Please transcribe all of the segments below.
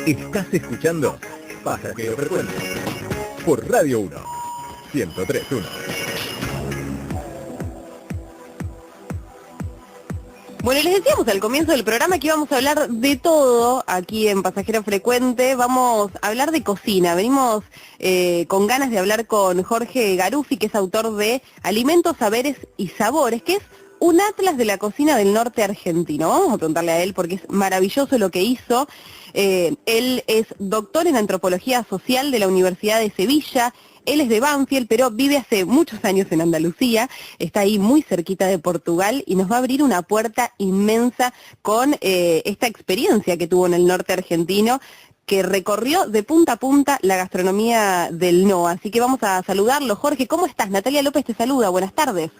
Estás escuchando Pasajero Frecuente por Radio 1, 103.1. Bueno, les decíamos al comienzo del programa que íbamos a hablar de todo aquí en Pasajero Frecuente. Vamos a hablar de cocina. Venimos con ganas de hablar con Jorge Garuffi, que es autor de Alimentos, Saberes y Sabores, que es un atlas de la cocina del norte argentino. Vamos a preguntarle a él porque es maravilloso lo que hizo. Él es doctor en Antropología Social de la Universidad de Sevilla. Él es de Banfield, pero vive hace muchos años en Andalucía, está ahí muy cerquita de Portugal y nos va a abrir una puerta inmensa con esta experiencia que tuvo en el norte argentino, que recorrió de punta a punta la gastronomía del NOA. Así que vamos a saludarlo. Jorge, ¿cómo estás? Natalia López te saluda, buenas tardes.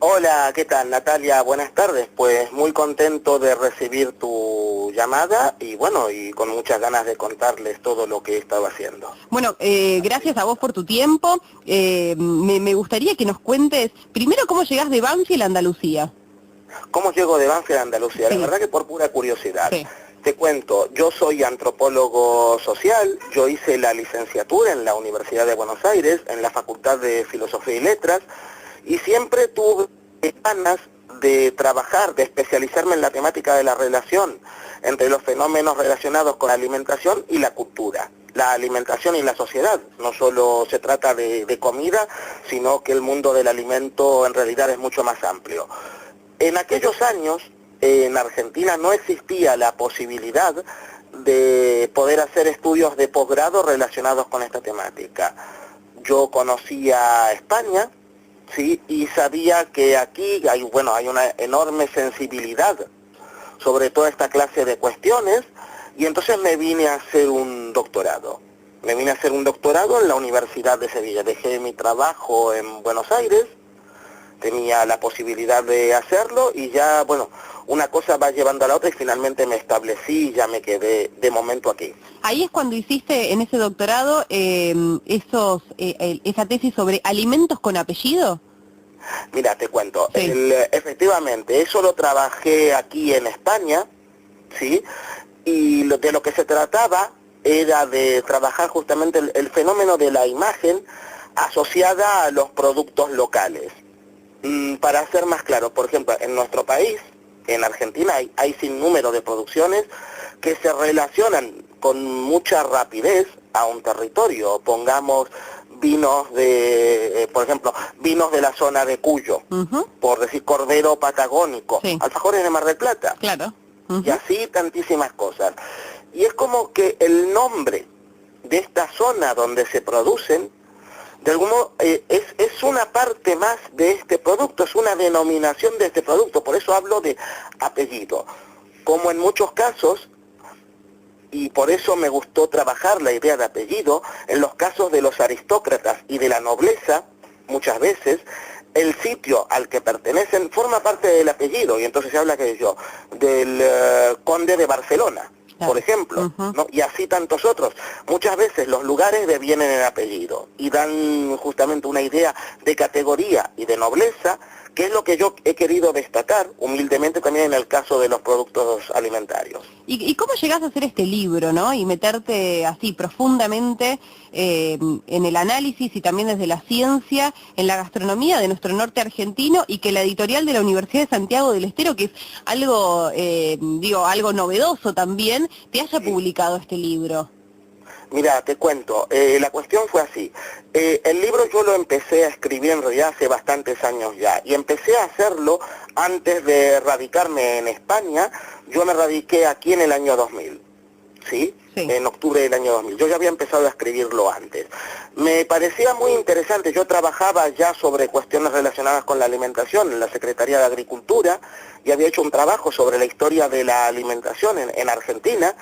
Hola, ¿qué tal, Natalia? Buenas tardes. Pues muy contento de recibir tu llamada y bueno, y con muchas ganas de contarles todo lo que he estado haciendo. Bueno, gracias a vos por tu tiempo. Me gustaría que nos cuentes primero cómo llegás de Banfield a Andalucía. ¿Cómo llego de Banfield a Andalucía? Sí. La verdad que por pura curiosidad. Sí. Te cuento, yo soy antropólogo social, yo hice la licenciatura en la Universidad de Buenos Aires, en la Facultad de Filosofía y Letras, y siempre tuve ganas de trabajar, de especializarme en la temática de la relación entre los fenómenos relacionados con la alimentación y la cultura, la alimentación y la sociedad. No solo se trata de comida, sino que el mundo del alimento en realidad es mucho más amplio. En aquellos años, en Argentina no existía la posibilidad de poder hacer estudios de posgrado relacionados con esta temática. Yo conocía España, sí, y sabía que aquí hay una enorme sensibilidad sobre toda esta clase de cuestiones, y entonces me vine a hacer un doctorado. Me vine a hacer un doctorado en la Universidad de Sevilla. Dejé mi trabajo en Buenos Aires, tenía la posibilidad de hacerlo, y ya, bueno, una cosa va llevando a la otra y finalmente me establecí y ya me quedé de momento aquí. Ahí es cuando hiciste en ese doctorado esa tesis sobre alimentos con apellido. Mira, te cuento, Sí. Efectivamente, eso lo trabajé aquí en España, ¿sí? Y de lo que se trataba era de trabajar justamente el fenómeno de la imagen asociada a los productos locales. Para ser más claro, por ejemplo, en nuestro país, en Argentina, hay sin número de producciones que se relacionan con mucha rapidez a un territorio. Pongamos vinos por ejemplo, vinos de la zona de Cuyo, por decir cordero patagónico, Sí. alfajores de Mar del Plata, Claro. y así tantísimas cosas. Y es como que el nombre de esta zona donde se producen, de algún modo, es una parte más de este producto, es una denominación de este producto, por eso hablo de apellido. Como en muchos casos, y por eso me gustó trabajar la idea de apellido, en los casos de los aristócratas y de la nobleza, muchas veces, el sitio al que pertenecen forma parte del apellido, y entonces se habla del conde de Barcelona, por ejemplo, ¿no? Y así tantos otros. Muchas veces los lugares devienen en apellido y dan justamente una idea de categoría y de nobleza, que es lo que yo he querido destacar humildemente también en el caso de los productos alimentarios. ¿Y cómo llegás a hacer este libro, no? Y meterte así profundamente en el análisis y también desde la ciencia, en la gastronomía de nuestro norte argentino, y que la editorial de la Universidad de Santiago del Estero, que es algo, algo novedoso también, te haya publicado este libro? Mira, te cuento, la cuestión fue así. El libro yo lo empecé a escribir en realidad hace bastantes años ya, y empecé a hacerlo antes de radicarme en España. Yo me radiqué aquí en el año 2000, ¿sí? Sí. En octubre del año 2000. Yo ya había empezado a escribirlo antes. Me parecía muy interesante. Yo trabajaba ya sobre cuestiones relacionadas con la alimentación en la Secretaría de Agricultura, y había hecho un trabajo sobre la historia de la alimentación en Argentina,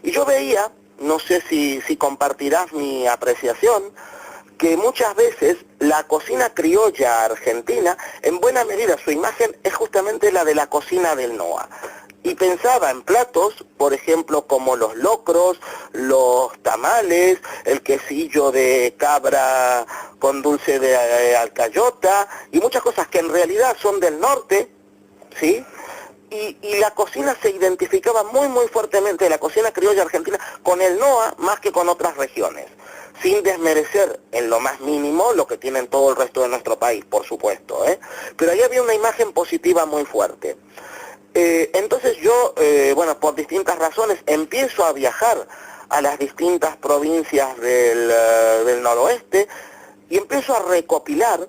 y yo veía, no sé si compartirás mi apreciación, que muchas veces la cocina criolla argentina, en buena medida su imagen es justamente la de la cocina del NOA. Y pensaba en platos, por ejemplo, como los locros, los tamales, el quesillo de cabra con dulce de alcayota, y muchas cosas que en realidad son del norte, ¿sí? y la cocina se identificaba muy fuertemente, la cocina criolla argentina, con el NOA más que con otras regiones, sin desmerecer en lo más mínimo lo que tienen todo el resto de nuestro país, por supuesto, ¿eh? Pero ahí había una imagen positiva muy fuerte. Entonces yo, bueno, por distintas razones, empiezo a viajar a las distintas provincias del noroeste y empiezo a recopilar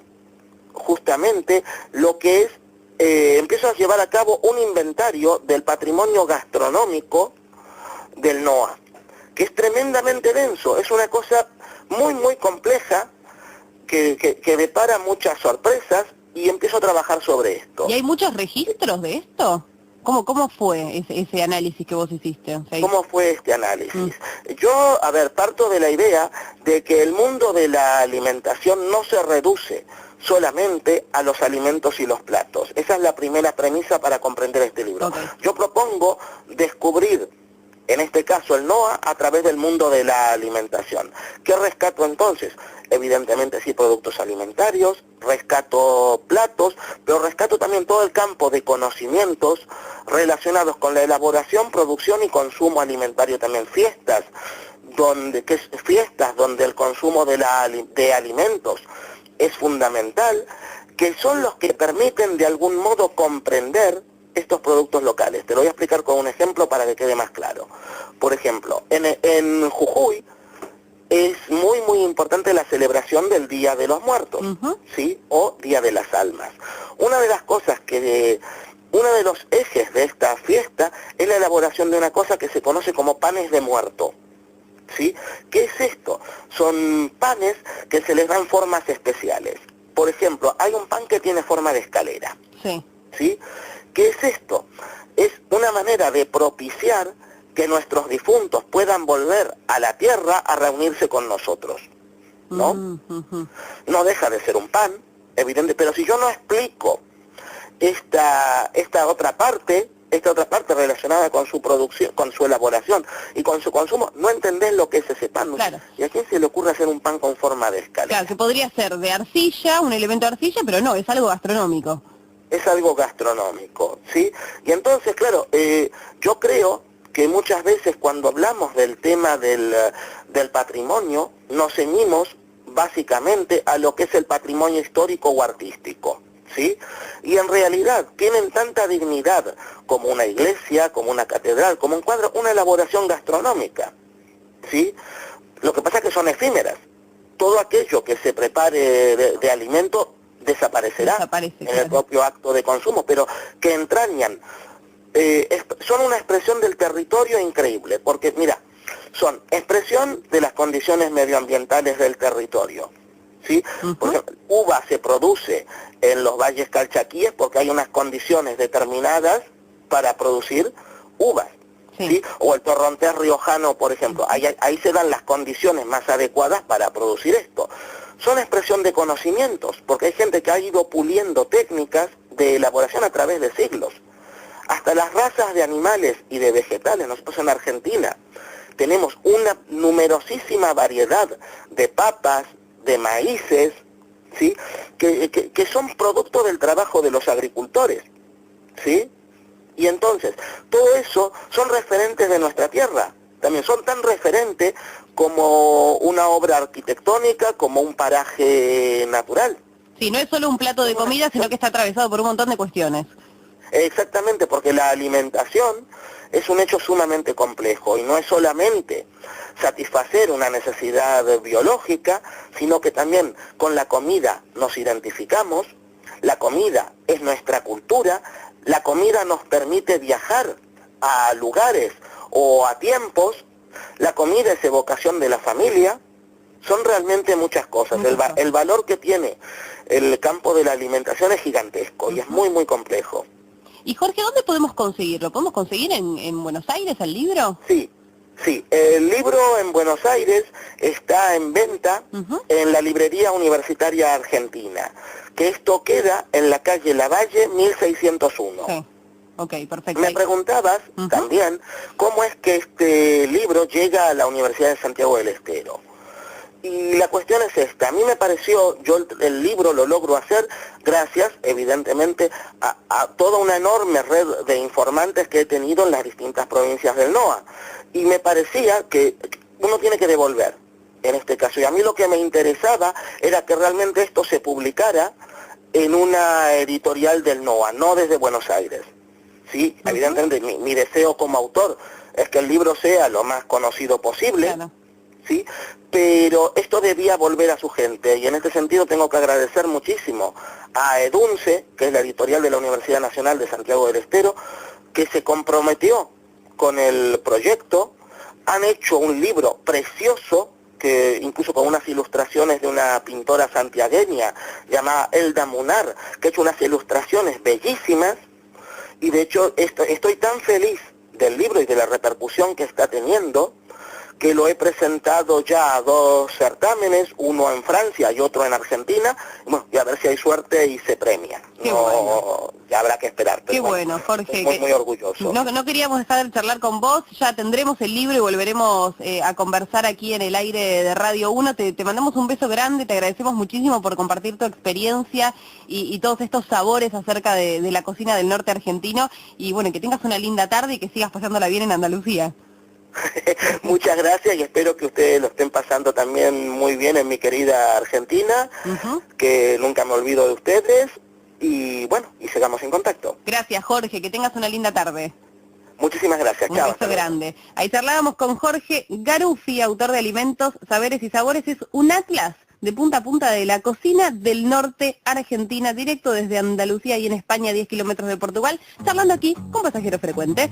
justamente lo que es, empiezo a llevar a cabo un inventario del patrimonio gastronómico del NOA, que es tremendamente denso, es una cosa muy compleja que depara muchas sorpresas, y empiezo a trabajar sobre esto. ¿Y hay muchos registros de esto? ¿Cómo fue ese análisis que vos hiciste? O sea, ¿Cómo fue este análisis? Yo, a ver, parto de la idea de que el mundo de la alimentación no se reduce solamente a los alimentos y los platos. Esa es la primera premisa para comprender este libro. Okay. Yo propongo descubrir, en este caso el NOA, a través del mundo de la alimentación. ¿Qué rescato entonces? Evidentemente sí, productos alimentarios, rescato platos, pero rescato también todo el campo de conocimientos relacionados con la elaboración, producción y consumo alimentario, también fiestas donde el consumo de alimentos es fundamental, que son los que permiten de algún modo comprender estos productos locales. Te lo voy a explicar con un ejemplo para que quede más claro. Por ejemplo, en Jujuy es muy importante la celebración del Día de los Muertos, ¿sí? O Día de las Almas. Una de las cosas uno de los ejes de esta fiesta es la elaboración de una cosa que se conoce como panes de muerto, ¿sí? ¿Qué es esto? Son panes que se les dan formas especiales. Por ejemplo, hay un pan que tiene forma de escalera, sí. ¿sí? ¿Qué es esto? Es una manera de propiciar que nuestros difuntos puedan volver a la tierra a reunirse con nosotros, ¿no? No deja de ser un pan, evidente, pero si yo no explico esta otra parte relacionada con su producción, con su elaboración y con su consumo, no entendés lo que es ese pan. Claro. ¿Y a quién se le ocurre hacer un pan con forma de escalera? Claro, que podría ser de arcilla, un elemento de arcilla, pero no, es algo gastronómico. Es algo gastronómico, ¿sí? Y entonces, claro, yo creo que muchas veces cuando hablamos del tema del patrimonio, nos ceñimos básicamente a lo que es el patrimonio histórico o artístico, ¿sí? Y en realidad tienen tanta dignidad como una iglesia, como una catedral, como un cuadro, una elaboración gastronómica, ¿sí? Lo que pasa es que son efímeras. Todo aquello que se prepare de alimento desaparecerá en el propio acto de consumo, pero que entrañan, son una expresión del territorio increíble, porque mira, son expresión de las condiciones medioambientales del territorio, ¿sí? Por ejemplo, uva se produce en los valles calchaquíes porque hay unas condiciones determinadas para producir uvas, ¿sí? O el torrontés riojano, por ejemplo, ahí se dan las condiciones más adecuadas para producir esto. Son expresión de conocimientos, porque hay gente que ha ido puliendo técnicas de elaboración a través de siglos. Hasta las razas de animales y de vegetales. Nosotros en Argentina tenemos una numerosísima variedad de papas, de maíces, ¿sí? que son producto del trabajo de los agricultores, ¿sí? Y entonces, todo eso son referentes de nuestra tierra. También son tan referentes como una obra arquitectónica, como un paraje natural. Sí, no es solo un plato de comida, sino que está atravesado por un montón de cuestiones. Exactamente, porque la alimentación es un hecho sumamente complejo y no es solamente satisfacer una necesidad biológica, sino que también con la comida nos identificamos, la comida es nuestra cultura, la comida nos permite viajar a lugares o a tiempos, la comida es evocación de la familia, son realmente muchas cosas. El valor que tiene el campo de la alimentación es gigantesco y es muy complejo. Y Jorge, ¿dónde podemos conseguirlo? ¿Podemos conseguir en Buenos Aires el libro? Sí, el libro en Buenos Aires está en venta en la Librería Universitaria Argentina, que esto queda en la calle Lavalle 1601. Sí. Ok, perfecto. Me preguntabas también cómo es que este libro llega a la Universidad de Santiago del Estero. Y la cuestión es esta, a mí me pareció, yo el libro lo logro hacer gracias, evidentemente, a toda una enorme red de informantes que he tenido en las distintas provincias del NOA. Y me parecía que uno tiene que devolver, en este caso. Y a mí lo que me interesaba era que realmente esto se publicara en una editorial del NOA, no desde Buenos Aires. Sí, evidentemente mi deseo como autor es que el libro sea lo más conocido posible. Claro. ¿Sí? Pero esto debía volver a su gente, y en este sentido tengo que agradecer muchísimo a Edunce, que es la editorial de la Universidad Nacional de Santiago del Estero, que se comprometió con el proyecto. Han hecho un libro precioso, que incluso con unas ilustraciones de una pintora santiagueña llamada Elda Munar, que ha hecho unas ilustraciones bellísimas, y de hecho estoy tan feliz del libro y de la repercusión que está teniendo, que lo he presentado ya a 2 certámenes, uno en Francia y otro en Argentina, bueno, y a ver si hay suerte y se premia. Qué bueno. Ya habrá que esperar. Qué bueno, Jorge. Estoy muy orgulloso. No queríamos dejar de charlar con vos, ya tendremos el libro y volveremos a conversar aquí en el aire de Radio 1. Te mandamos un beso grande, te agradecemos muchísimo por compartir tu experiencia y todos estos sabores acerca de la cocina del norte argentino, y bueno, que tengas una linda tarde y que sigas pasándola bien en Andalucía. Muchas gracias, y espero que ustedes lo estén pasando también muy bien en mi querida Argentina, que nunca me olvido de ustedes, y bueno, y sigamos en contacto. Gracias, Jorge, que tengas una linda tarde. Muchísimas gracias, Un chao. beso grande. Ahí charlábamos con Jorge Garuffi, autor de Alimentos, Saberes y Sabores. Es un atlas de punta a punta de la cocina del norte Argentina, directo desde Andalucía y en España, 10 kilómetros de Portugal, charlando aquí con Pasajero Frecuente.